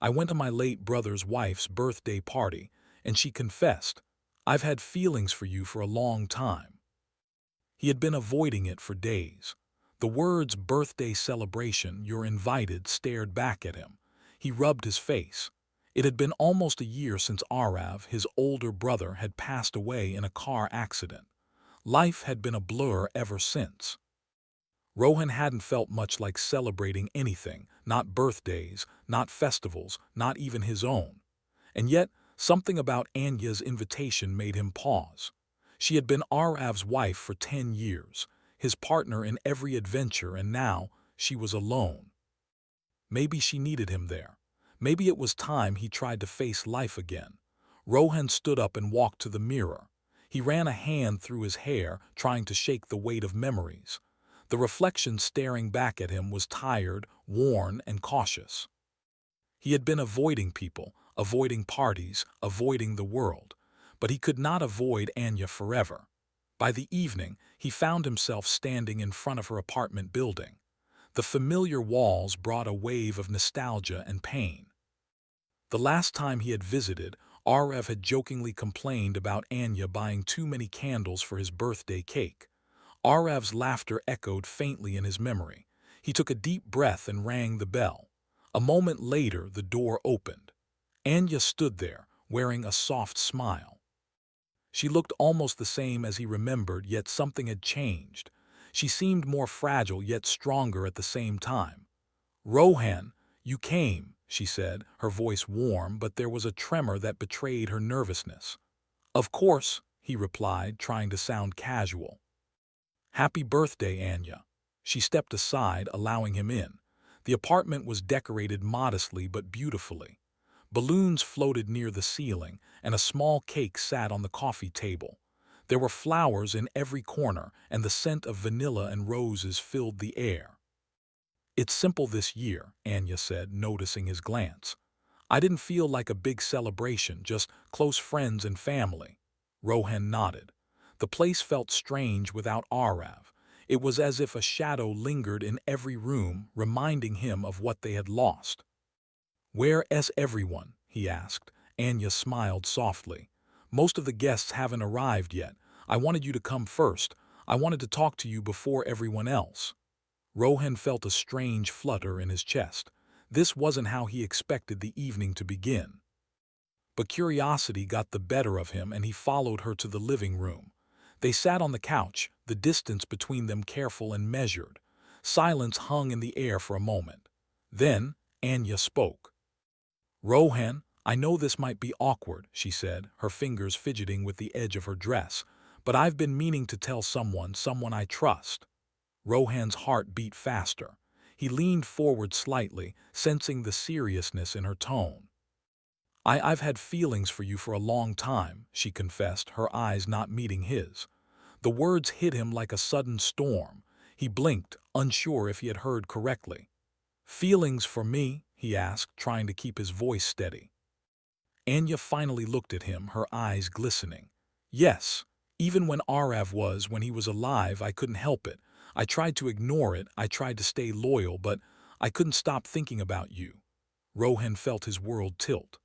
I went to my late brother's wife's birthday party, and she confessed, I've had feelings for you for a long time. He had been avoiding it for days. The words birthday celebration, you're invited, stared back at him. He rubbed his face. It had been almost a year since Arav, his older brother, had passed away in a car accident. Life had been a blur ever since. Rohan hadn't felt much like celebrating anything, not birthdays, not festivals, not even his own. And yet, something about Anya's invitation made him pause. She had been Arav's wife for 10 years, his partner in every adventure, and now she was alone. Maybe she needed him there. Maybe it was time he tried to face life again. Rohan stood up and walked to the mirror. He ran a hand through his hair, trying to shake the weight of memories. The reflection staring back at him was tired, worn, and cautious. He had been avoiding people, avoiding parties, avoiding the world. But he could not avoid Anya forever. By the evening, he found himself standing in front of her apartment building. The familiar walls brought a wave of nostalgia and pain. The last time he had visited, Arav had jokingly complained about Anya buying too many candles for his birthday cake. Arav's laughter echoed faintly in his memory. He took a deep breath and rang the bell. A moment later, the door opened. Anya stood there, wearing a soft smile. She looked almost the same as he remembered, yet something had changed. She seemed more fragile yet stronger at the same time. "Rohan, you came," she said, her voice warm, but there was a tremor that betrayed her nervousness. "Of course," he replied, trying to sound casual. "Happy birthday, Anya." She stepped aside, allowing him in. The apartment was decorated modestly but beautifully. Balloons floated near the ceiling, and a small cake sat on the coffee table. There were flowers in every corner, and the scent of vanilla and roses filled the air. "It's simple this year," Anya said, noticing his glance. "I didn't feel like a big celebration, just close friends and family." Rohan nodded. The place felt strange without Arav. It was as if a shadow lingered in every room, reminding him of what they had lost. "Where's everyone?" he asked. Anya smiled softly. "Most of the guests haven't arrived yet. I wanted you to come first. I wanted to talk to you before everyone else." Rohan felt a strange flutter in his chest. This wasn't how he expected the evening to begin. But curiosity got the better of him, and he followed her to the living room. They sat on the couch, the distance between them careful and measured. Silence hung in the air for a moment. Then Anya spoke. "Rohan, I know this might be awkward," she said, her fingers fidgeting with the edge of her dress, "but I've been meaning to tell someone I trust." Rohan's heart beat faster. He leaned forward slightly, sensing the seriousness in her tone. I've had feelings for you for a long time," she confessed, her eyes not meeting his. The words hit him like a sudden storm. He blinked, unsure if he had heard correctly. "Feelings for me?" he asked, trying to keep his voice steady. Anya finally looked at him, her eyes glistening. "Yes. Even when he was alive, I couldn't help it. I tried to ignore it, I tried to stay loyal, but I couldn't stop thinking about you." Rohan felt his world tilt.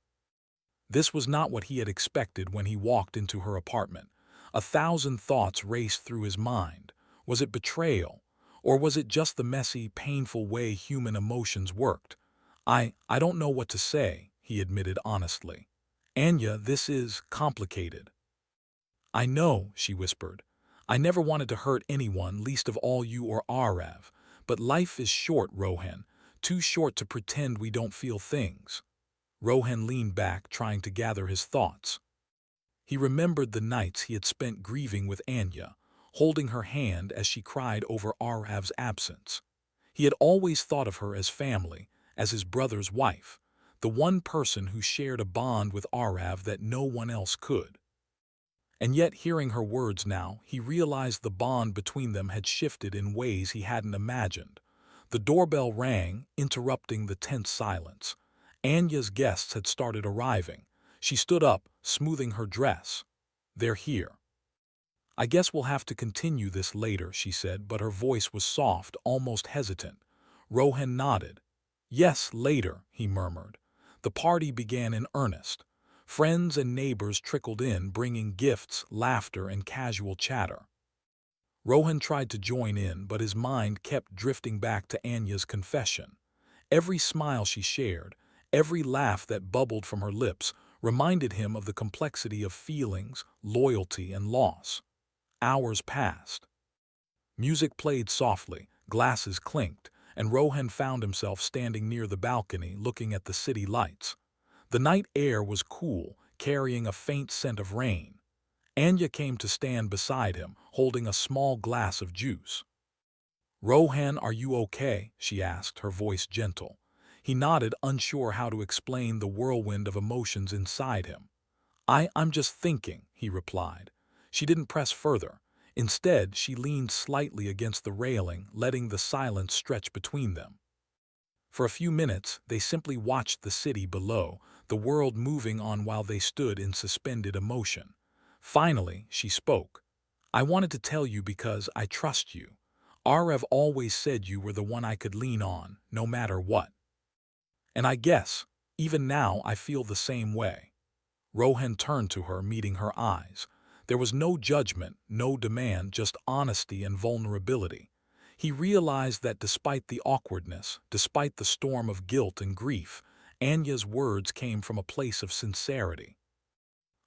This was not what he had expected when he walked into her apartment. 1,000 thoughts raced through his mind. Was it betrayal? Or was it just the messy, painful way human emotions worked? I don't know what to say," he admitted honestly. "Anya, this is complicated." "I know," she whispered. "I never wanted to hurt anyone, least of all you or Arav. But life is short, Rohan. Too short to pretend we don't feel things." Rohan leaned back, trying to gather his thoughts. He remembered the nights he had spent grieving with Anya, holding her hand as she cried over Arav's absence. He had always thought of her as family, as his brother's wife, the one person who shared a bond with Arav that no one else could. And yet, hearing her words now, he realized the bond between them had shifted in ways he hadn't imagined. The doorbell rang, interrupting the tense silence. Anya's guests had started arriving. She stood up, smoothing her dress. "They're here." "I guess we'll have to continue this later," she said, but her voice was soft, almost hesitant. Rohan nodded. "Yes, later," he murmured. The party began in earnest. Friends and neighbors trickled in, bringing gifts, laughter, and casual chatter. Rohan tried to join in, but his mind kept drifting back to Anya's confession. Every smile she shared, every laugh that bubbled from her lips, reminded him of the complexity of feelings, loyalty, and loss. Hours passed. Music played softly, glasses clinked, and Rohan found himself standing near the balcony looking at the city lights. The night air was cool, carrying a faint scent of rain. Anya came to stand beside him, holding a small glass of juice. "Rohan, are you okay?" she asked, her voice gentle. He nodded, unsure how to explain the whirlwind of emotions inside him. I'm just thinking," he replied. She didn't press further. Instead, she leaned slightly against the railing, letting the silence stretch between them. For a few minutes, they simply watched the city below, the world moving on while they stood in suspended emotion. Finally, she spoke. "I wanted to tell you because I trust you. Arev always said you were the one I could lean on, no matter what. And I guess, even now, I feel the same way." Rohan turned to her, meeting her eyes. There was no judgment, no demand, just honesty and vulnerability. He realized that despite the awkwardness, despite the storm of guilt and grief, Anya's words came from a place of sincerity.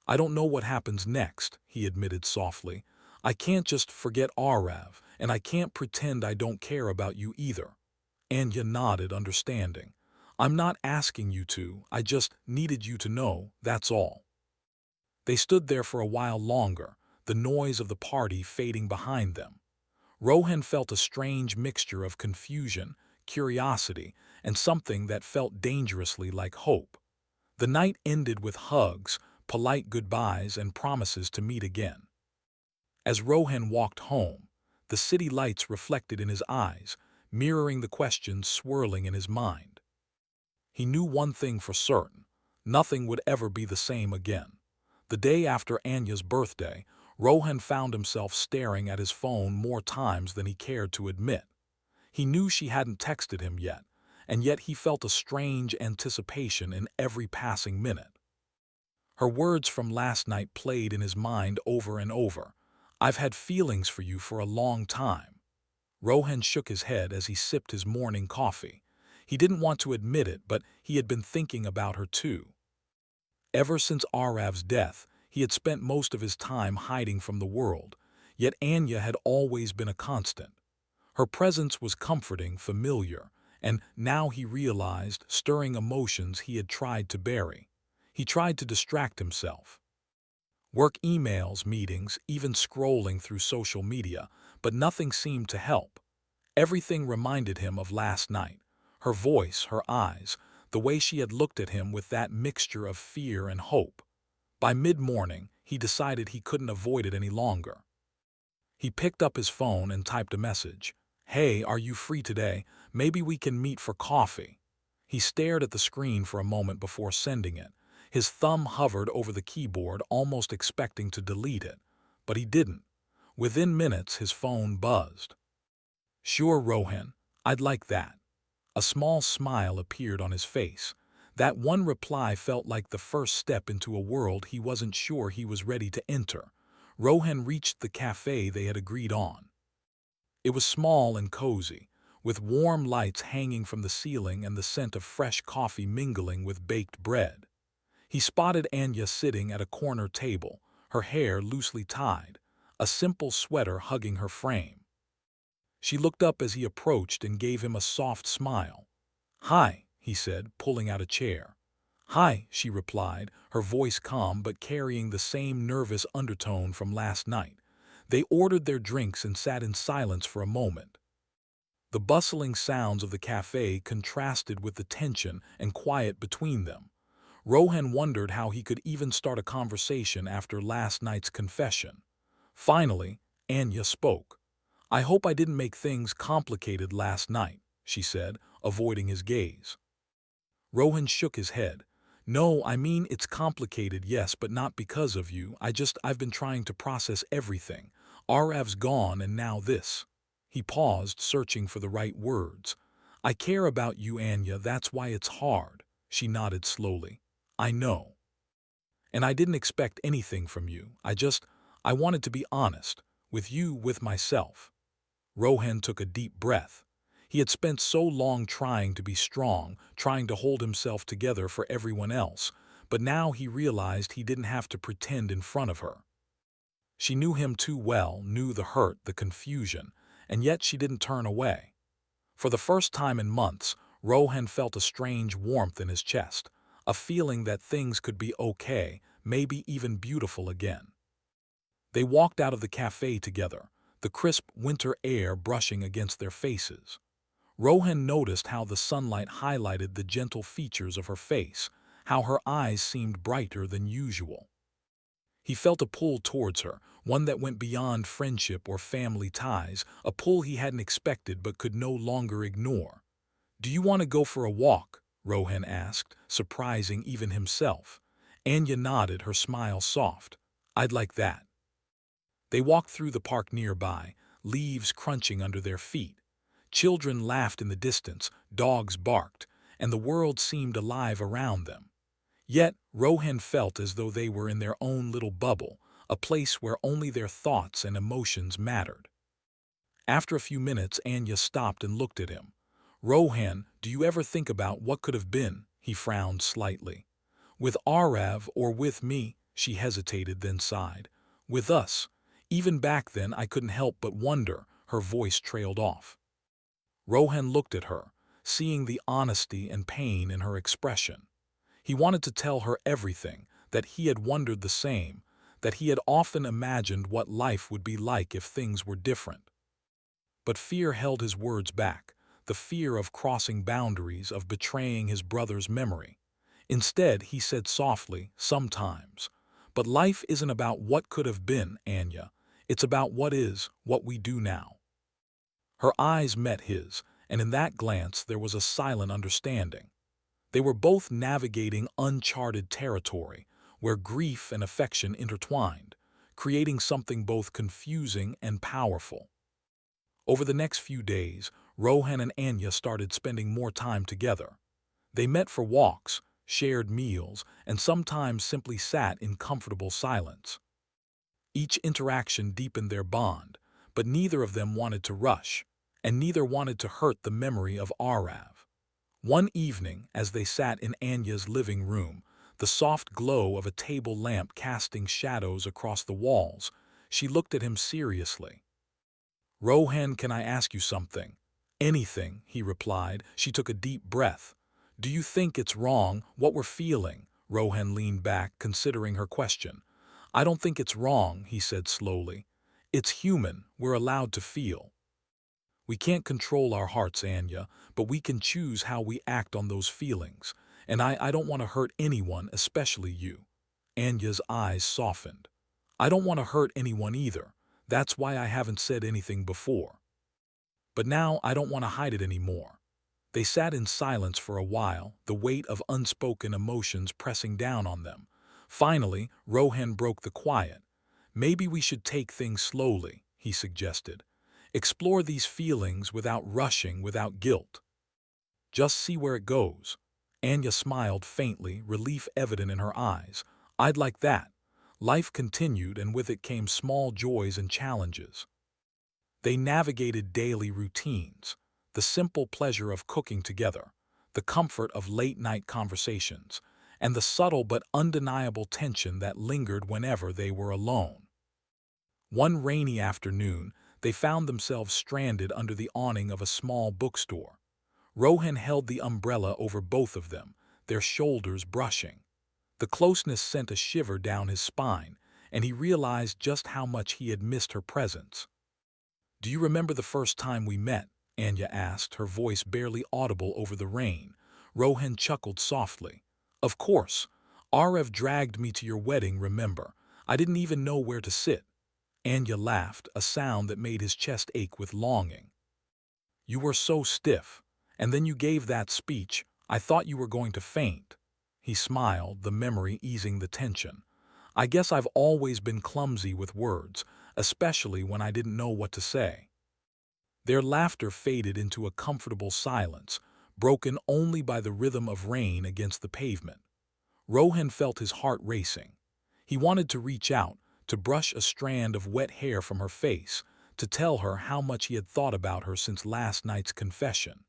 "I don't know what happens next," he admitted softly. "I can't just forget Arav, and I can't pretend I don't care about you either." Anya nodded, understanding. "I'm not asking you to, I just needed you to know, that's all." They stood there for a while longer, the noise of the party fading behind them. Rohan felt a strange mixture of confusion, curiosity, and something that felt dangerously like hope. The night ended with hugs, polite goodbyes, and promises to meet again. As Rohan walked home, the city lights reflected in his eyes, mirroring the questions swirling in his mind. He knew one thing for certain: nothing would ever be the same again. The day after Anya's birthday, Rohan found himself staring at his phone more times than he cared to admit. He knew she hadn't texted him yet, and yet he felt a strange anticipation in every passing minute. Her words from last night played in his mind over and over. "I've had feelings for you for a long time." Rohan shook his head as he sipped his morning coffee. He didn't want to admit it, but he had been thinking about her too. Ever since Arav's death, he had spent most of his time hiding from the world, yet Anya had always been a constant. Her presence was comforting, familiar, and now he realized, stirring emotions he had tried to bury. He tried to distract himself. Work emails, meetings, even scrolling through social media, but nothing seemed to help. Everything reminded him of last night. Her voice, her eyes, the way she had looked at him with that mixture of fear and hope. By mid-morning, he decided he couldn't avoid it any longer. He picked up his phone and typed a message. "Hey, are you free today? Maybe we can meet for coffee." He stared at the screen for a moment before sending it. His thumb hovered over the keyboard, almost expecting to delete it. But he didn't. Within minutes, his phone buzzed. "Sure, Rohan, I'd like that." A small smile appeared on his face. That one reply felt like the first step into a world he wasn't sure he was ready to enter. Rohan reached the cafe they had agreed on. It was small and cozy, with warm lights hanging from the ceiling and the scent of fresh coffee mingling with baked bread. He spotted Anya sitting at a corner table, her hair loosely tied, a simple sweater hugging her frame. She looked up as he approached and gave him a soft smile. "Hi," he said, pulling out a chair. "Hi," she replied, her voice calm but carrying the same nervous undertone from last night. They ordered their drinks and sat in silence for a moment. The bustling sounds of the cafe contrasted with the tension and quiet between them. Rohan wondered how he could even start a conversation after last night's confession. Finally, Anya spoke. "I hope I didn't make things complicated last night," she said, avoiding his gaze. Rohan shook his head. "No, I mean it's complicated, yes, but not because of you. I've been trying to process everything. Arav's gone and now this." He paused, searching for the right words. "I care about you, Anya, that's why it's hard." She nodded slowly. I know. And I didn't expect anything from you. I wanted to be honest. With you, with myself. Rohan took a deep breath. He had spent so long trying to be strong, trying to hold himself together for everyone else, but now he realized he didn't have to pretend in front of her. She knew him too well, knew the hurt, the confusion, and yet she didn't turn away. For the first time in months, Rohan felt a strange warmth in his chest, a feeling that things could be okay, maybe even beautiful again. They walked out of the cafe together, the crisp winter air brushing against their faces. Rohan noticed how the sunlight highlighted the gentle features of her face, how her eyes seemed brighter than usual. He felt a pull towards her, one that went beyond friendship or family ties, a pull he hadn't expected but could no longer ignore. "Do you want to go for a walk?" Rohan asked, surprising even himself. Anya nodded, her smile soft. "I'd like that." They walked through the park nearby, leaves crunching under their feet. Children laughed in the distance, dogs barked, and the world seemed alive around them. Yet Rohan felt as though they were in their own little bubble, a place where only their thoughts and emotions mattered. After a few minutes, Anya stopped and looked at him. "Rohan, do you ever think about what could have been?" He frowned slightly. "With Arav or with me?" She hesitated, then sighed. "With us. Even back then I couldn't help but wonder." Her voice trailed off. Rohan looked at her, seeing the honesty and pain in her expression. He wanted to tell her everything, that he had wondered the same, that he had often imagined what life would be like if things were different. But fear held his words back, the fear of crossing boundaries, of betraying his brother's memory. Instead, he said softly, "Sometimes. But life isn't about what could have been, Anya. It's about what is, what we do now." Her eyes met his, and in that glance there was a silent understanding. They were both navigating uncharted territory, where grief and affection intertwined, creating something both confusing and powerful. Over the next few days, Rohan and Anya started spending more time together. They met for walks, shared meals, and sometimes simply sat in comfortable silence. Each interaction deepened their bond, but neither of them wanted to rush, and neither wanted to hurt the memory of Arav. One evening, as they sat in Anya's living room, the soft glow of a table lamp casting shadows across the walls, she looked at him seriously. "Rohan, can I ask you something?" "Anything," he replied. She took a deep breath. "Do you think it's wrong, what we're feeling?" Rohan leaned back, considering her question. "I don't think it's wrong," he said slowly. "It's human, we're allowed to feel. We can't control our hearts, Anya, but we can choose how we act on those feelings. And I don't want to hurt anyone, especially you." Anya's eyes softened. "I don't want to hurt anyone either. That's why I haven't said anything before. But now I don't want to hide it anymore." They sat in silence for a while, the weight of unspoken emotions pressing down on them. Finally, Rohan broke the quiet. "Maybe we should take things slowly," he suggested. "Explore these feelings without rushing, without guilt. Just see where it goes." Anya smiled faintly, relief evident in her eyes. "I'd like that." Life continued, and with it came small joys and challenges. They navigated daily routines, the simple pleasure of cooking together, the comfort of late-night conversations, and the subtle but undeniable tension that lingered whenever they were alone. One rainy afternoon, they found themselves stranded under the awning of a small bookstore. Rohan held the umbrella over both of them, their shoulders brushing. The closeness sent a shiver down his spine, and he realized just how much he had missed her presence. "Do you remember the first time we met?" Anya asked, her voice barely audible over the rain. Rohan chuckled softly. "Of course. Arav dragged me to your wedding, remember? I didn't even know where to sit." Anya laughed, a sound that made his chest ache with longing. "You were so stiff. And then you gave that speech. I thought you were going to faint." He smiled, the memory easing the tension. "I guess I've always been clumsy with words, especially when I didn't know what to say." Their laughter faded into a comfortable silence, broken only by the rhythm of rain against the pavement. Rohan felt his heart racing. He wanted to reach out, to brush a strand of wet hair from her face, to tell her how much he had thought about her since last night's confession.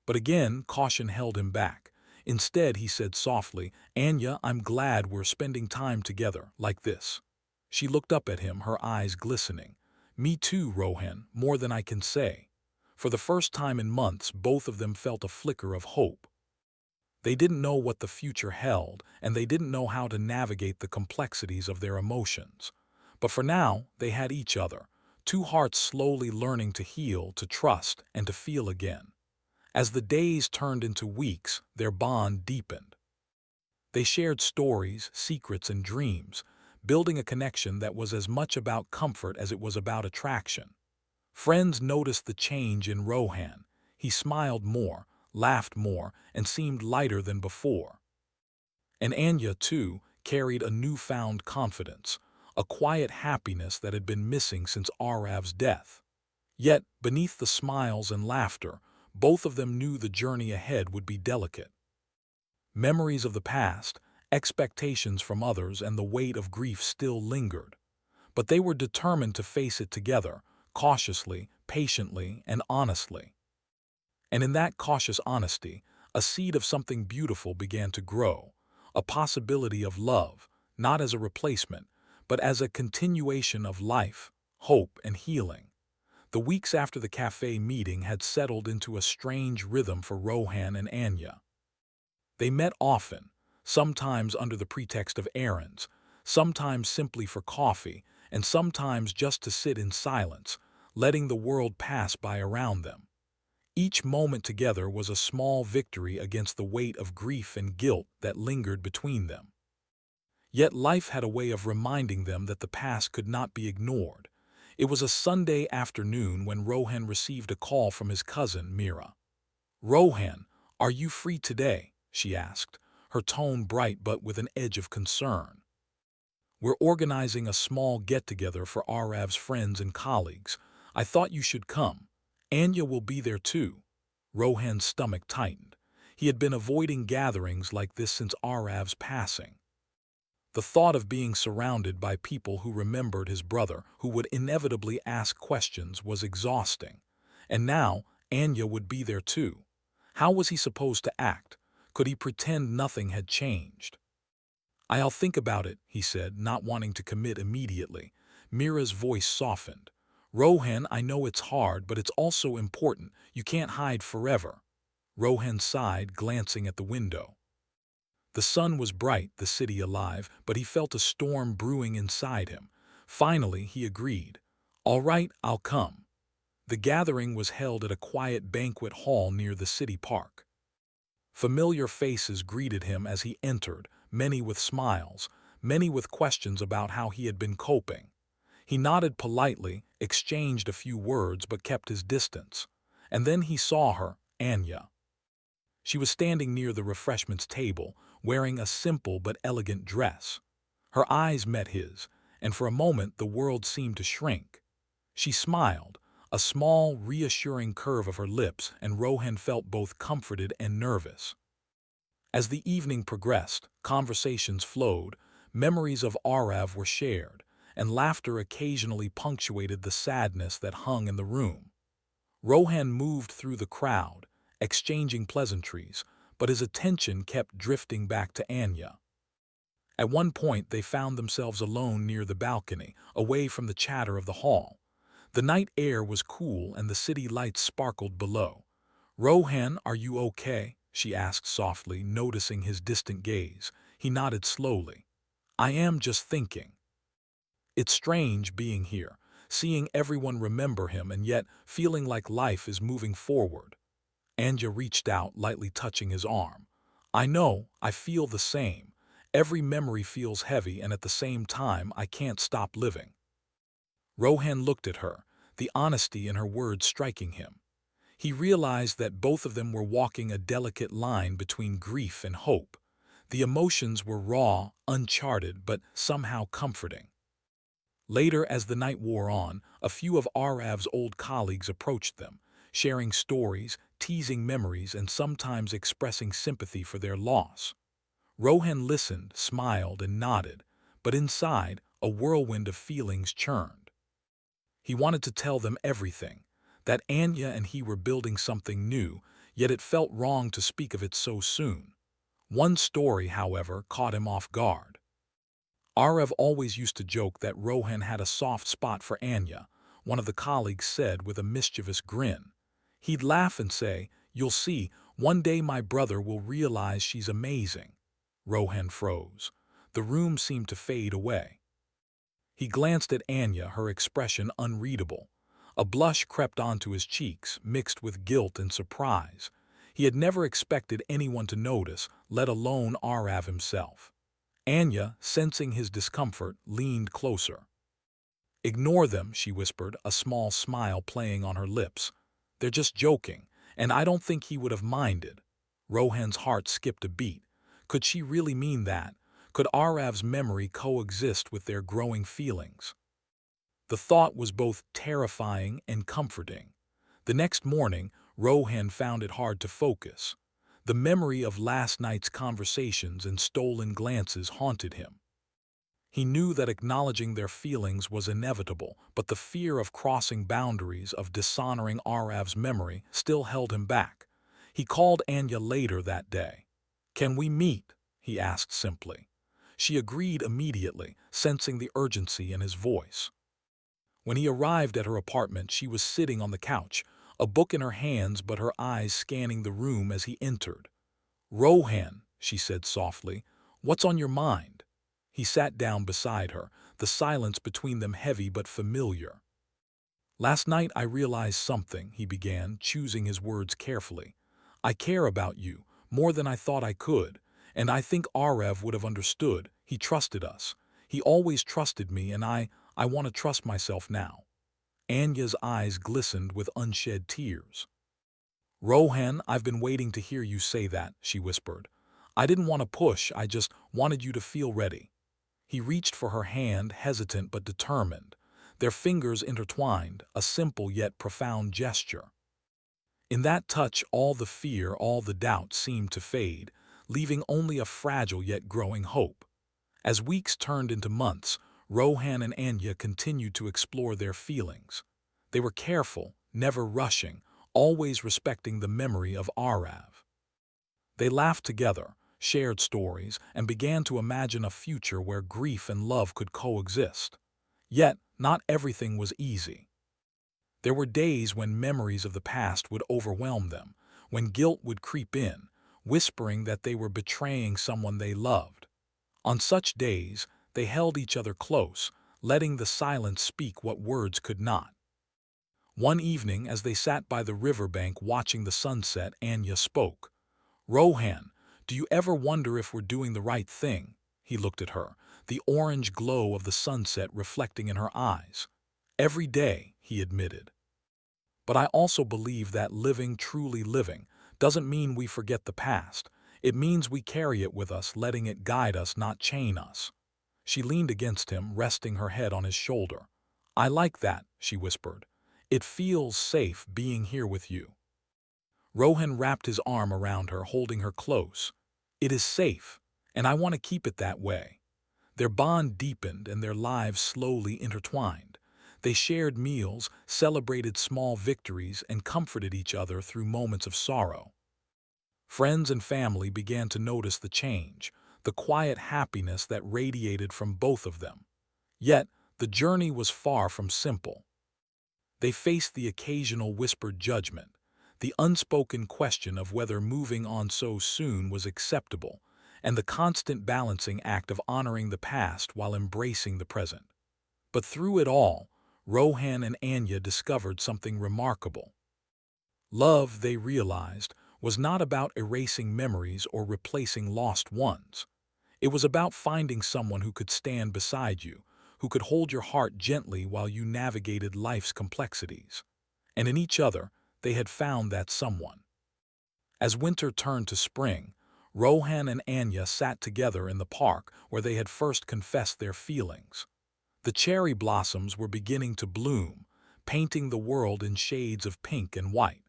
But again, caution held him back. Instead, he said softly, "Anya, I'm glad we're spending time together, like this." She looked up at him, her eyes glistening. "Me too, Rohan, more than I can say." For the first time in months, both of them felt a flicker of hope. They didn't know what the future held, and they didn't know how to navigate the complexities of their emotions. But for now, they had each other, two hearts slowly learning to heal, to trust, and to feel again. As the days turned into weeks, their bond deepened. They shared stories, secrets, and dreams, building a connection that was as much about comfort as it was about attraction. Friends noticed the change in Rohan. He smiled more, laughed more, and seemed lighter than before. And Anya, too, carried a newfound confidence, a quiet happiness that had been missing since Arav's death. Yet, beneath the smiles and laughter, both of them knew the journey ahead would be delicate. Memories of the past, expectations from others, and the weight of grief still lingered. But they were determined to face it together, cautiously, patiently, and honestly. And in that cautious honesty, a seed of something beautiful began to grow, a possibility of love, not as a replacement, but as a continuation of life, hope, and healing. The weeks after the cafe meeting had settled into a strange rhythm for Rohan and Anya. They met often, sometimes under the pretext of errands, sometimes simply for coffee, and sometimes just to sit in silence, letting the world pass by around them. Each moment together was a small victory against the weight of grief and guilt that lingered between them. Yet life had a way of reminding them that the past could not be ignored. It was a Sunday afternoon when Rohan received a call from his cousin, Mira. "Rohan, are you free today?" she asked, her tone bright but with an edge of concern. "We're organizing a small get-together for Arav's friends and colleagues. I thought you should come. Anya will be there too." Rohan's stomach tightened. He had been avoiding gatherings like this since Arav's passing. The thought of being surrounded by people who remembered his brother, who would inevitably ask questions, was exhausting. And now, Anya would be there too. How was he supposed to act? Could he pretend nothing had changed? "I'll think about it," he said, not wanting to commit immediately. Mira's voice softened. "Rohan, I know it's hard, but it's also important. You can't hide forever." Rohan sighed, glancing at the window. The sun was bright, the city alive, but he felt a storm brewing inside him. Finally, he agreed. "All right, I'll come." The gathering was held at a quiet banquet hall near the city park. Familiar faces greeted him as he entered, many with smiles, many with questions about how he had been coping. He nodded politely, exchanged a few words, but kept his distance. And then he saw her, Anya. She was standing near the refreshments table, wearing a simple but elegant dress. Her eyes met his, and for a moment the world seemed to shrink. She smiled, a small, reassuring curve of her lips, and Rohan felt both comforted and nervous. As the evening progressed, conversations flowed, memories of Arav were shared, and laughter occasionally punctuated the sadness that hung in the room. Rohan moved through the crowd, exchanging pleasantries, but his attention kept drifting back to Anya. At one point they found themselves alone near the balcony, away from the chatter of the hall. The night air was cool and the city lights sparkled below. "Rohan, are you okay?" she asked softly, noticing his distant gaze. He nodded slowly. "I am, just thinking. It's strange being here, seeing everyone remember him and yet feeling like life is moving forward." Anya reached out, lightly touching his arm. "I know, I feel the same. Every memory feels heavy, and at the same time I can't stop living." Rohan looked at her, the honesty in her words striking him. He realized that both of them were walking a delicate line between grief and hope. The emotions were raw, uncharted, but somehow comforting. Later, as the night wore on, a few of Arav's old colleagues approached them, sharing stories, teasing memories, and sometimes expressing sympathy for their loss. Rohan listened, smiled, and nodded, but inside, a whirlwind of feelings churned. He wanted to tell them everything, that Anya and he were building something new, yet it felt wrong to speak of it so soon. One story, however, caught him off guard. Arav always used to joke that Rohan had a soft spot for Anya, one of the colleagues said with a mischievous grin. He'd laugh and say, "You'll see, one day my brother will realize she's amazing." Rohan froze. The room seemed to fade away. He glanced at Anya, her expression unreadable. A blush crept onto his cheeks, mixed with guilt and surprise. He had never expected anyone to notice, let alone Arav himself. Anya, sensing his discomfort, leaned closer. "Ignore them," she whispered, a small smile playing on her lips. "They're just joking, and I don't think he would have minded." Rohan's heart skipped a beat. Could she really mean that? Could Arav's memory coexist with their growing feelings? The thought was both terrifying and comforting. The next morning, Rohan found it hard to focus. The memory of last night's conversations and stolen glances haunted him. He knew that acknowledging their feelings was inevitable, but the fear of crossing boundaries, of dishonoring Arav's memory, still held him back. He called Anya later that day. "Can we meet?" he asked simply. She agreed immediately, sensing the urgency in his voice. When he arrived at her apartment, she was sitting on the couch, a book in her hands but her eyes scanning the room as he entered. "Rohan," she said softly, "what's on your mind?" He sat down beside her, the silence between them heavy but familiar. "Last night I realized something," he began, choosing his words carefully. "I care about you, more than I thought I could, and I think Arav would have understood. He trusted us. He always trusted me, and I want to trust myself now." Anya's eyes glistened with unshed tears. "Rohan, I've been waiting to hear you say that," she whispered. "I didn't want to push, I just wanted you to feel ready." He reached for her hand, hesitant but determined. Their fingers intertwined, a simple yet profound gesture. In that touch, all the fear, all the doubt seemed to fade, leaving only a fragile yet growing hope. As weeks turned into months, Rohan and Anya continued to explore their feelings. They were careful, never rushing, always respecting the memory of Arav. They laughed together, shared stories, and began to imagine a future where grief and love could coexist. Yet, not everything was easy. There were days when memories of the past would overwhelm them, when guilt would creep in, whispering that they were betraying someone they loved. On such days, they held each other close, letting the silence speak what words could not. One evening, as they sat by the riverbank watching the sunset, Anya spoke. "Rohan, do you ever wonder if we're doing the right thing?" He looked at her, the orange glow of the sunset reflecting in her eyes. "Every day," he admitted. "But I also believe that living, truly living, doesn't mean we forget the past. It means we carry it with us, letting it guide us, not chain us." She leaned against him, resting her head on his shoulder. "I like that," she whispered. "It feels safe being here with you." Rohan wrapped his arm around her, holding her close. "It is safe, and I want to keep it that way." Their bond deepened and their lives slowly intertwined. They shared meals, celebrated small victories, and comforted each other through moments of sorrow. Friends and family began to notice the change, the quiet happiness that radiated from both of them. Yet, the journey was far from simple. They faced the occasional whispered judgment, the unspoken question of whether moving on so soon was acceptable, and the constant balancing act of honoring the past while embracing the present. But through it all, Rohan and Anya discovered something remarkable. Love, they realized, was not about erasing memories or replacing lost ones. It was about finding someone who could stand beside you, who could hold your heart gently while you navigated life's complexities. And in each other, they had found that someone. As winter turned to spring, Rohan and Anya sat together in the park where they had first confessed their feelings. The cherry blossoms were beginning to bloom, painting the world in shades of pink and white.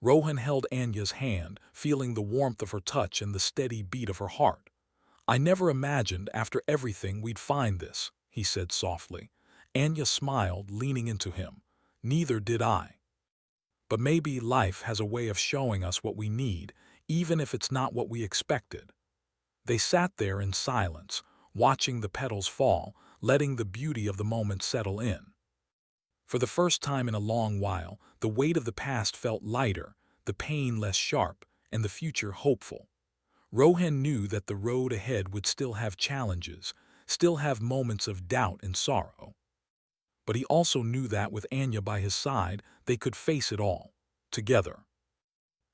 Rohan held Anya's hand, feeling the warmth of her touch and the steady beat of her heart. "I never imagined after everything we'd find this," he said softly. Anya smiled, leaning into him. "Neither did I. But maybe life has a way of showing us what we need, even if it's not what we expected." They sat there in silence, watching the petals fall, letting the beauty of the moment settle in. For the first time in a long while, the weight of the past felt lighter, the pain less sharp, and the future hopeful. Rohan knew that the road ahead would still have challenges, still have moments of doubt and sorrow. But he also knew that with Anya by his side, they could face it all, together.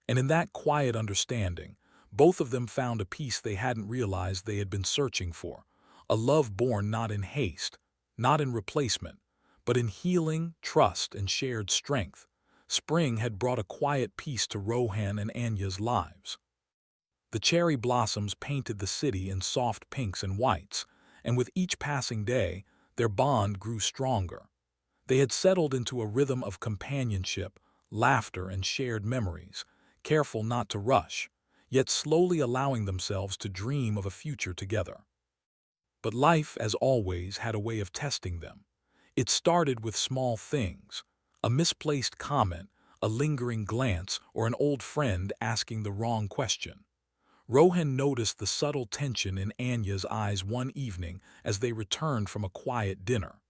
And in that quiet understanding, both of them found a peace they hadn't realized they had been searching for, a love born not in haste, not in replacement, but in healing, trust, and shared strength. Spring had brought a quiet peace to Rohan and Anya's lives. The cherry blossoms painted the city in soft pinks and whites, and with each passing day, their bond grew stronger. They had settled into a rhythm of companionship, laughter, and shared memories, careful not to rush, yet slowly allowing themselves to dream of a future together. But life, as always, had a way of testing them. It started with small things, a misplaced comment, a lingering glance, or an old friend asking the wrong question. Rohan noticed the subtle tension in Anya's eyes one evening as they returned from a quiet dinner.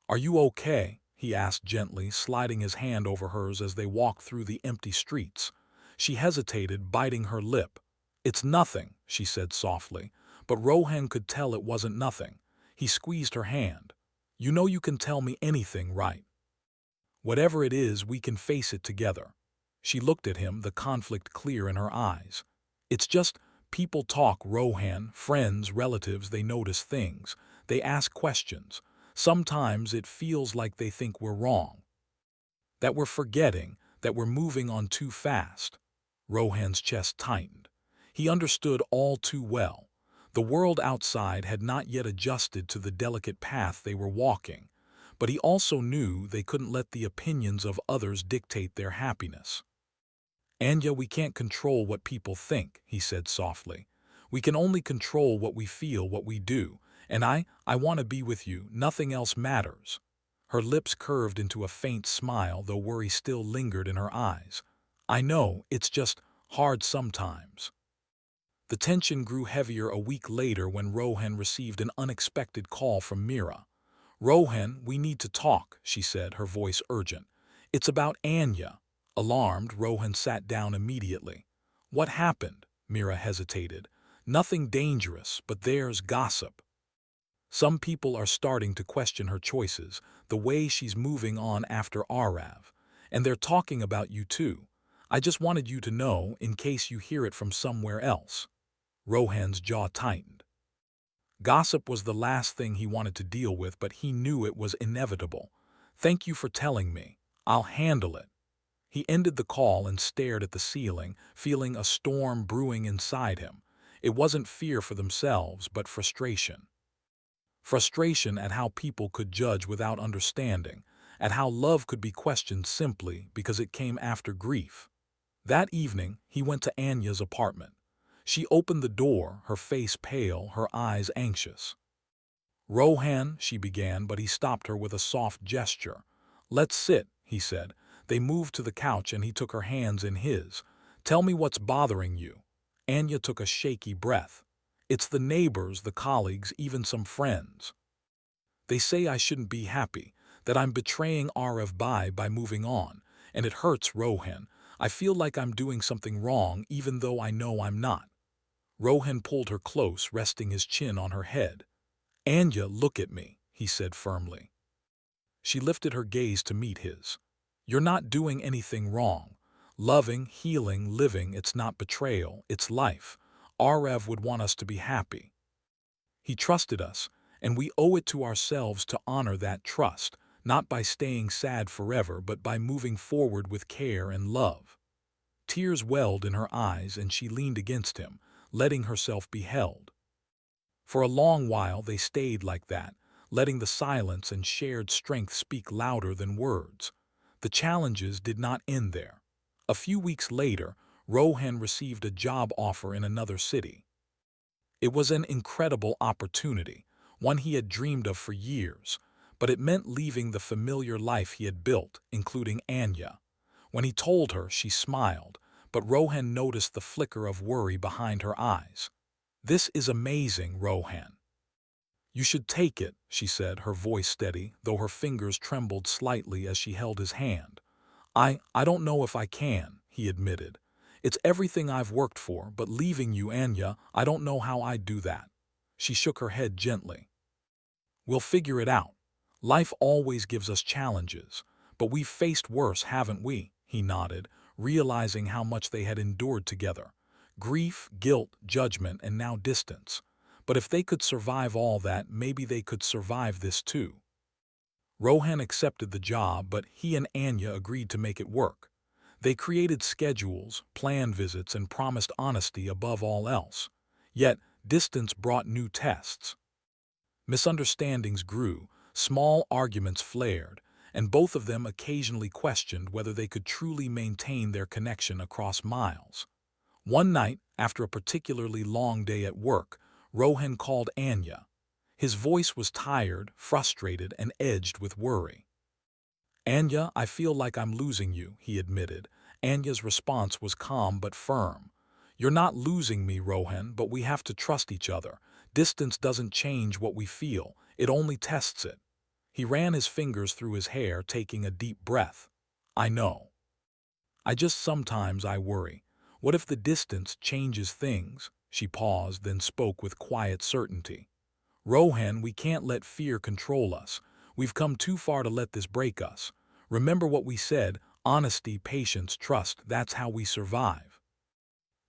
"Are you okay?" he asked gently, sliding his hand over hers as they walked through the empty streets. She hesitated, biting her lip. "It's nothing," she said softly, but Rohan could tell it wasn't nothing. He squeezed her hand. "You know you can tell me anything, right? Whatever it is, we can face it together." She looked at him, the conflict clear in her eyes. "It's just people talk, Rohan, friends, relatives, they notice things. They ask questions. Sometimes it feels like they think we're wrong, that we're forgetting, that we're moving on too fast." Rohan's chest tightened. He understood all too well. The world outside had not yet adjusted to the delicate path they were walking, but he also knew they couldn't let the opinions of others dictate their happiness. "Anya, we can't control what people think," he said softly. "We can only control what we feel, what we do. And I want to be with you. Nothing else matters." Her lips curved into a faint smile, though worry still lingered in her eyes. "I know, it's just hard sometimes." The tension grew heavier a week later when Rohan received an unexpected call from Mira. "Rohan, we need to talk," she said, her voice urgent. "It's about Anya." Alarmed, Rohan sat down immediately. "What happened?" Mira hesitated. "Nothing dangerous, but there's gossip. Some people are starting to question her choices, the way she's moving on after Arav. And they're talking about you too. I just wanted you to know, in case you hear it from somewhere else." Rohan's jaw tightened. Gossip was the last thing he wanted to deal with, but he knew it was inevitable. "Thank you for telling me. I'll handle it." He ended the call and stared at the ceiling, feeling a storm brewing inside him. It wasn't fear for themselves, but frustration. Frustration at how people could judge without understanding, at how love could be questioned simply because it came after grief. That evening, he went to Anya's apartment. She opened the door, her face pale, her eyes anxious. "Rohan," she began, but he stopped her with a soft gesture. "Let's sit," he said. They moved to the couch and he took her hands in his. "Tell me what's bothering you." Anya took a shaky breath. "It's the neighbors, the colleagues, even some friends. They say I shouldn't be happy, that I'm betraying Arav by moving on, and it hurts, Rohan. I feel like I'm doing something wrong even though I know I'm not." Rohan pulled her close, resting his chin on her head. "Anya, look at me," he said firmly. She lifted her gaze to meet his. "You're not doing anything wrong. Loving, healing, living, it's not betrayal, it's life. Arav would want us to be happy. He trusted us, and we owe it to ourselves to honor that trust, not by staying sad forever, but by moving forward with care and love." Tears welled in her eyes and she leaned against him, letting herself be held. For a long while they stayed like that, letting the silence and shared strength speak louder than words. The challenges did not end there. A few weeks later, Rohan received a job offer in another city. It was an incredible opportunity, one he had dreamed of for years, but it meant leaving the familiar life he had built, including Anya. When he told her, she smiled, but Rohan noticed the flicker of worry behind her eyes. "This is amazing, Rohan. You should take it," she said, her voice steady, though her fingers trembled slightly as she held his hand. I don't know if I can," he admitted. "It's everything I've worked for, but leaving you, Anya, I don't know how I'd do that." She shook her head gently. "We'll figure it out. Life always gives us challenges, but we've faced worse, haven't we?" He nodded, realizing how much they had endured together. Grief, guilt, judgment, and now distance. But if they could survive all that, maybe they could survive this too. Rohan accepted the job, but he and Anya agreed to make it work. They created schedules, planned visits, and promised honesty above all else. Yet, distance brought new tests. Misunderstandings grew, small arguments flared, and both of them occasionally questioned whether they could truly maintain their connection across miles. One night, after a particularly long day at work, Rohan called Anya. His voice was tired, frustrated, and edged with worry. "Anya, I feel like I'm losing you," he admitted. Anya's response was calm but firm. "You're not losing me, Rohan, but we have to trust each other. Distance doesn't change what we feel, it only tests it." He ran his fingers through his hair, taking a deep breath. "I know. Sometimes I worry. What if the distance changes things?" She paused, then spoke with quiet certainty. "Rohan, we can't let fear control us. We've come too far to let this break us. Remember what we said, honesty, patience, trust, that's how we survive.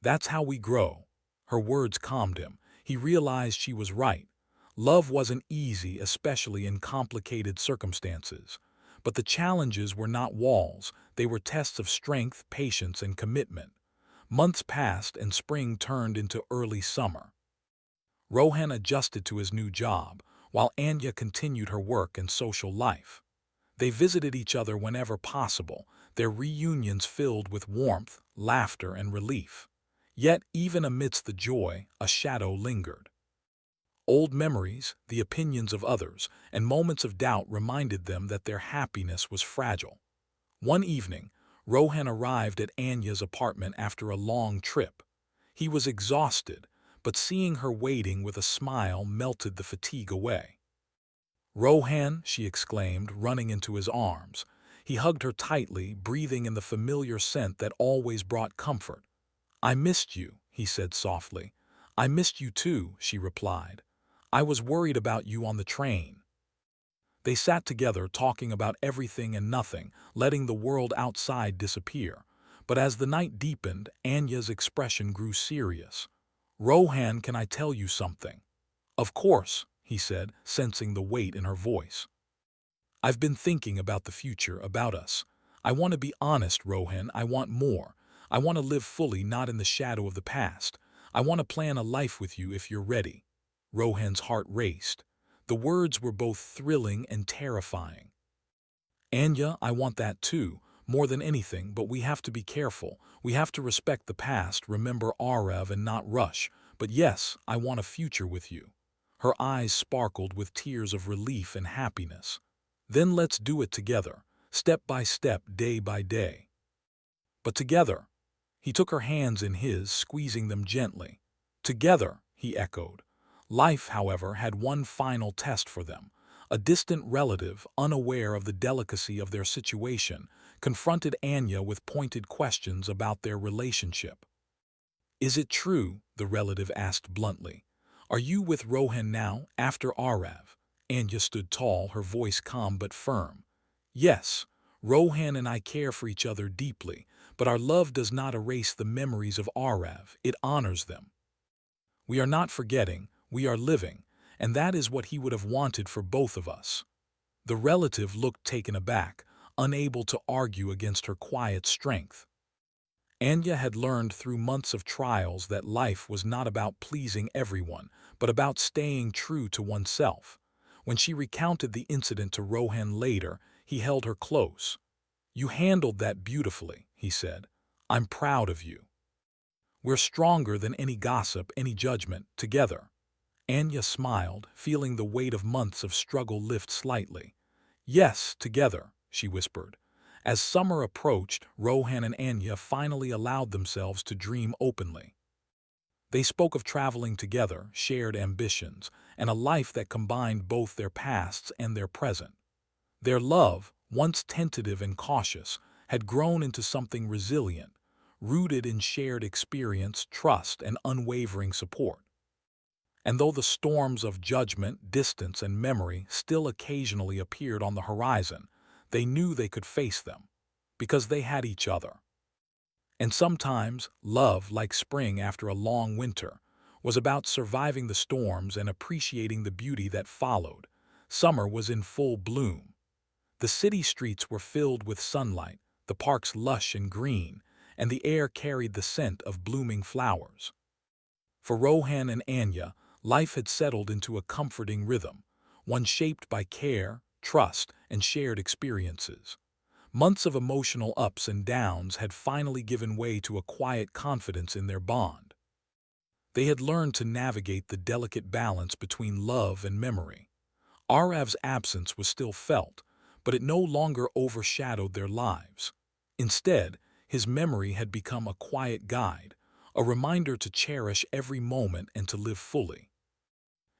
That's how we grow." Her words calmed him. He realized she was right. Love wasn't easy, especially in complicated circumstances. But the challenges were not walls, they were tests of strength, patience, and commitment. Months passed and spring turned into early summer. Rohan adjusted to his new job, while Anya continued her work and social life. They visited each other whenever possible, their reunions filled with warmth, laughter, and relief. Yet, even amidst the joy, a shadow lingered. Old memories, the opinions of others, and moments of doubt reminded them that their happiness was fragile. One evening, Rohan arrived at Anya's apartment after a long trip. He was exhausted, but seeing her waiting with a smile melted the fatigue away. "Rohan," she exclaimed, running into his arms. He hugged her tightly, breathing in the familiar scent that always brought comfort. "I missed you," he said softly. "I missed you too," she replied. "I was worried about you on the train." They sat together talking about everything and nothing, letting the world outside disappear. But as the night deepened, Anya's expression grew serious. "Rohan, can I tell you something?" "Of course," he said, sensing the weight in her voice. "I've been thinking about the future, about us. I want to be honest, Rohan, I want more. I want to live fully, not in the shadow of the past. I want to plan a life with you if you're ready." Rohan's heart raced. The words were both thrilling and terrifying. "Anya, I want that too, more than anything, but we have to be careful. We have to respect the past, remember Arav, and not rush. But yes, I want a future with you." Her eyes sparkled with tears of relief and happiness. "Then let's do it together, step by step, day by day." "But together." He took her hands in his, squeezing them gently. "Together," he echoed. Life, however, had one final test for them. A distant relative, unaware of the delicacy of their situation, confronted Anya with pointed questions about their relationship. "Is it true?" the relative asked bluntly. "Are you with Rohan now, after Arav?" Anya stood tall, her voice calm but firm. "Yes, Rohan and I care for each other deeply, but our love does not erase the memories of Arav, it honors them. We are not forgetting, we are living, and that is what he would have wanted for both of us." The relative looked taken aback, unable to argue against her quiet strength. Anya had learned through months of trials that life was not about pleasing everyone, but about staying true to oneself. When she recounted the incident to Rohan later, he held her close. "You handled that beautifully," he said. I'm proud of you. We're stronger than any gossip, any judgment, together. Anya smiled, feeling the weight of months of struggle lift slightly. Yes, together, she whispered. As summer approached, Rohan and Anya finally allowed themselves to dream openly. They spoke of traveling together, shared ambitions, and a life that combined both their pasts and their present. Their love, once tentative and cautious, had grown into something resilient, rooted in shared experience, trust, and unwavering support. And though the storms of judgment, distance, and memory still occasionally appeared on the horizon, they knew they could face them, because they had each other. And sometimes, love, like spring after a long winter, was about surviving the storms and appreciating the beauty that followed. Summer was in full bloom. The city streets were filled with sunlight, the parks lush and green, and the air carried the scent of blooming flowers. For Rohan and Anya, life had settled into a comforting rhythm, one shaped by care, trust, and shared experiences. Months of emotional ups and downs had finally given way to a quiet confidence in their bond. They had learned to navigate the delicate balance between love and memory. Arav's absence was still felt, but it no longer overshadowed their lives. Instead, his memory had become a quiet guide, a reminder to cherish every moment and to live fully.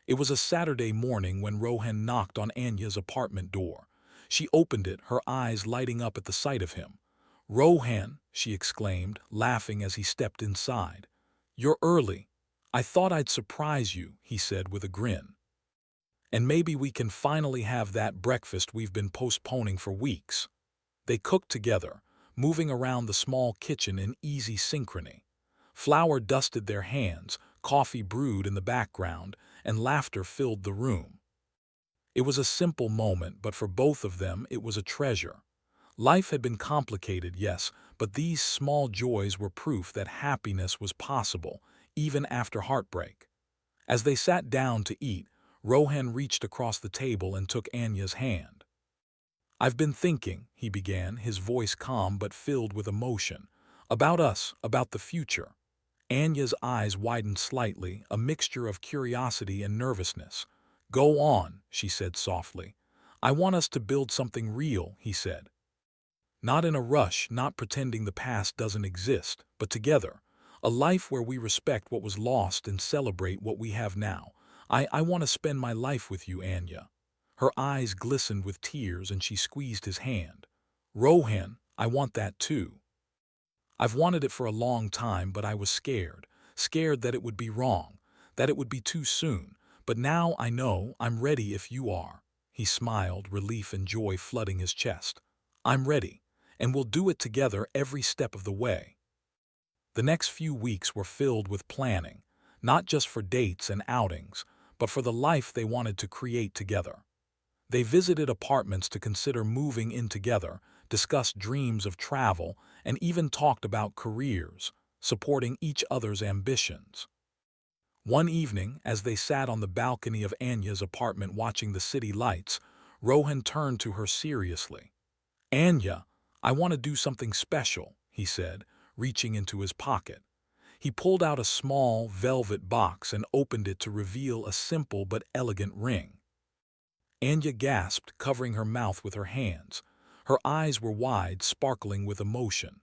It was a Saturday morning when Rohan knocked on Anya's apartment door. She opened it, her eyes lighting up at the sight of him. "Rohan," she exclaimed, laughing as he stepped inside. "You're early. I thought I'd surprise you," he said with a grin. "And maybe we can finally have that breakfast we've been postponing for weeks." They cooked together, moving around the small kitchen in easy synchrony. Flour dusted their hands, coffee brewed in the background, and laughter filled the room. It was a simple moment, but for both of them it was a treasure. Life had been complicated, yes, but these small joys were proof that happiness was possible, even after heartbreak. As they sat down to eat, Rohan reached across the table and took Anya's hand. "I've been thinking," he began, his voice calm but filled with emotion, "about us, about the future." Anya's eyes widened slightly, a mixture of curiosity and nervousness. "Go on," she said softly. "I want us to build something real," he said. "Not in a rush, not pretending the past doesn't exist, but together. A life where we respect what was lost and celebrate what we have now. I want to spend my life with you, Anya." Her eyes glistened with tears and she squeezed his hand. "Rohan, I want that too. I've wanted it for a long time, but I was scared. Scared that it would be wrong, that it would be too soon. But now I know I'm ready if you are." He smiled, relief and joy flooding his chest. "I'm ready, and we'll do it together every step of the way." The next few weeks were filled with planning, not just for dates and outings, but for the life they wanted to create together. They visited apartments to consider moving in together, discussed dreams of travel, and even talked about careers, supporting each other's ambitions. One evening, as they sat on the balcony of Anya's apartment watching the city lights, Rohan turned to her seriously. "Anya, I want to do something special," he said, reaching into his pocket. He pulled out a small, velvet box and opened it to reveal a simple but elegant ring. Anya gasped, covering her mouth with her hands. Her eyes were wide, sparkling with emotion.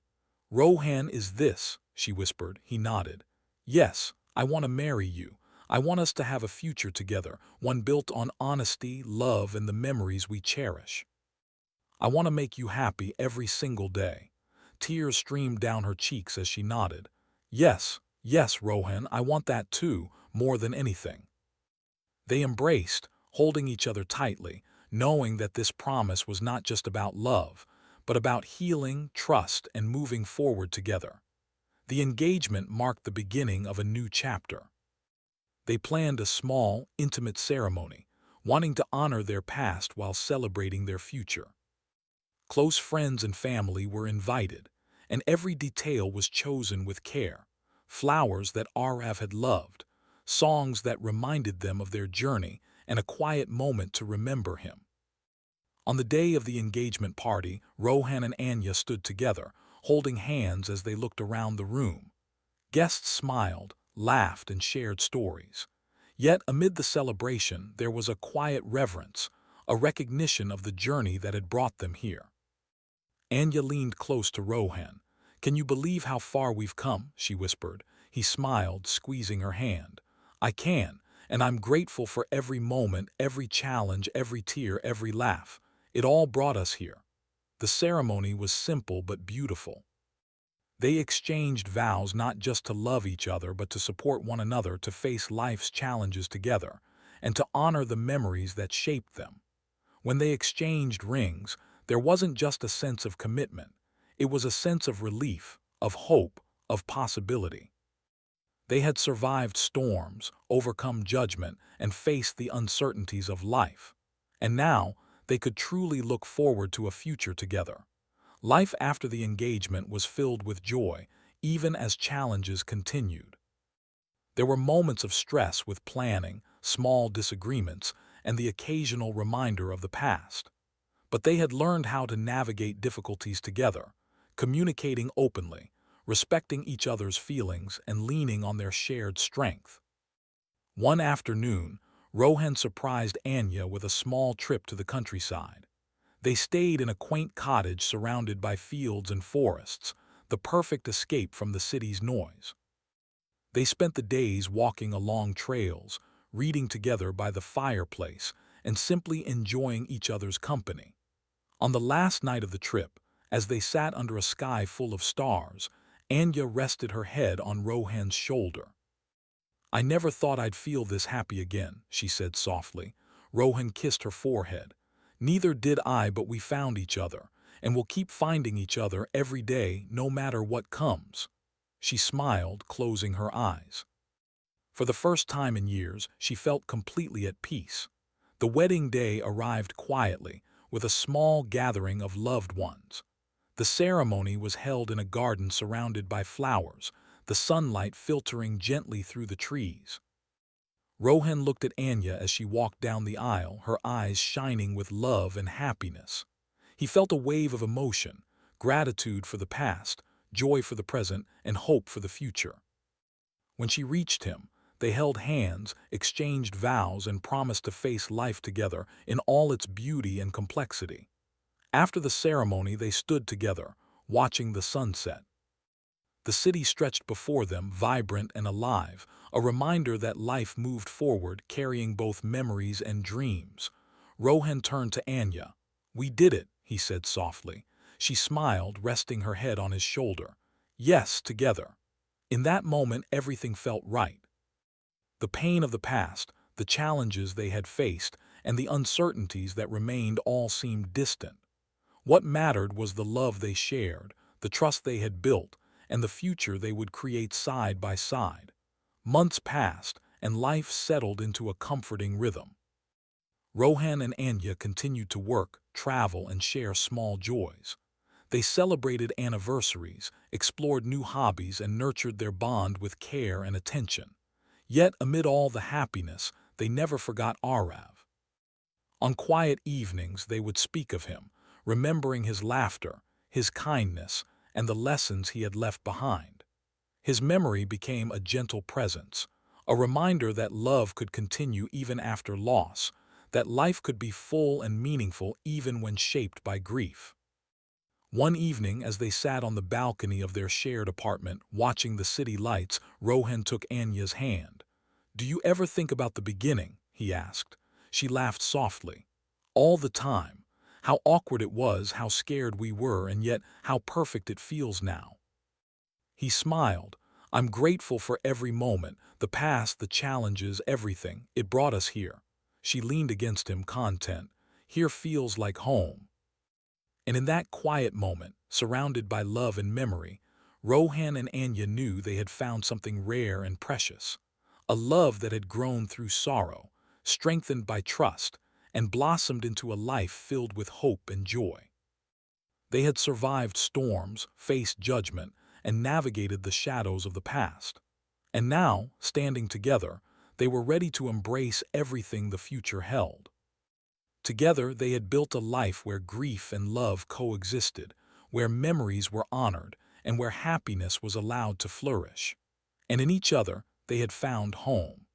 "Rohan, is this?" she whispered. He nodded. "Yes, I want to marry you. I want us to have a future together, one built on honesty, love, and the memories we cherish. I want to make you happy every single day." Tears streamed down her cheeks as she nodded. "Yes, yes, Rohan, I want that too, more than anything." They embraced, holding each other tightly, knowing that this promise was not just about love, but about healing, trust, and moving forward together. The engagement marked the beginning of a new chapter. They planned a small, intimate ceremony, wanting to honor their past while celebrating their future. Close friends and family were invited, and every detail was chosen with care. Flowers that Arav had loved, songs that reminded them of their journey, and a quiet moment to remember him. On the day of the engagement party, Rohan and Anya stood together, holding hands as they looked around the room. Guests smiled, laughed, and shared stories. Yet amid the celebration, there was a quiet reverence, a recognition of the journey that had brought them here. Anya leaned close to Rohan. "Can you believe how far we've come?" she whispered. He smiled, squeezing her hand. "I can, and I'm grateful for every moment, every challenge, every tear, every laugh. It all brought us here." The ceremony was simple but beautiful. They exchanged vows not just to love each other but to support one another, to face life's challenges together, and to honor the memories that shaped them. When they exchanged rings, there wasn't just a sense of commitment. It was a sense of relief, of hope, of possibility. They had survived storms, overcome judgment, and faced the uncertainties of life. And now, they could truly look forward to a future together. Life after the engagement was filled with joy, even as challenges continued. There were moments of stress with planning, small disagreements, and the occasional reminder of the past. But they had learned how to navigate difficulties together, communicating openly, respecting each other's feelings, and leaning on their shared strength. One afternoon, Rohan surprised Anya with a small trip to the countryside. They stayed in a quaint cottage surrounded by fields and forests, the perfect escape from the city's noise. They spent the days walking along trails, reading together by the fireplace, and simply enjoying each other's company. On the last night of the trip, as they sat under a sky full of stars, Anya rested her head on Rohan's shoulder. "I never thought I'd feel this happy again," she said softly. Rohan kissed her forehead. "Neither did I, but we found each other, and we'll keep finding each other every day, no matter what comes." She smiled, closing her eyes. For the first time in years, she felt completely at peace. The wedding day arrived quietly, with a small gathering of loved ones. The ceremony was held in a garden surrounded by flowers, the sunlight filtering gently through the trees. Rohan looked at Anya as she walked down the aisle, her eyes shining with love and happiness. He felt a wave of emotion, gratitude for the past, joy for the present, and hope for the future. When she reached him, they held hands, exchanged vows, and promised to face life together in all its beauty and complexity. After the ceremony, they stood together, watching the sunset. The city stretched before them, vibrant and alive, a reminder that life moved forward, carrying both memories and dreams. Rohan turned to Anya. "We did it," he said softly. She smiled, resting her head on his shoulder. "Yes, together." In that moment, everything felt right. The pain of the past, the challenges they had faced, and the uncertainties that remained all seemed distant. What mattered was the love they shared, the trust they had built, and the future they would create side by side. Months passed, and life settled into a comforting rhythm. Rohan and Anya continued to work, travel, and share small joys. They celebrated anniversaries, explored new hobbies, and nurtured their bond with care and attention. Yet, amid all the happiness, they never forgot Arav. On quiet evenings, they would speak of him, remembering his laughter, his kindness, and the lessons he had left behind. His memory became a gentle presence, a reminder that love could continue even after loss, that life could be full and meaningful even when shaped by grief. One evening, as they sat on the balcony of their shared apartment, watching the city lights, Rohan took Anya's hand. "Do you ever think about the beginning?" he asked. She laughed softly. "All the time. How awkward it was, how scared we were, and yet how perfect it feels now." He smiled. "I'm grateful for every moment, the past, the challenges, everything. It brought us here." She leaned against him, content. "Here feels like home." And in that quiet moment, surrounded by love and memory, Rohan and Anya knew they had found something rare and precious. A love that had grown through sorrow, strengthened by trust, and blossomed into a life filled with hope and joy. They had survived storms, faced judgment, and navigated the shadows of the past. And now, standing together, they were ready to embrace everything the future held. Together, they had built a life where grief and love coexisted, where memories were honored and where happiness was allowed to flourish. And in each other, they had found home.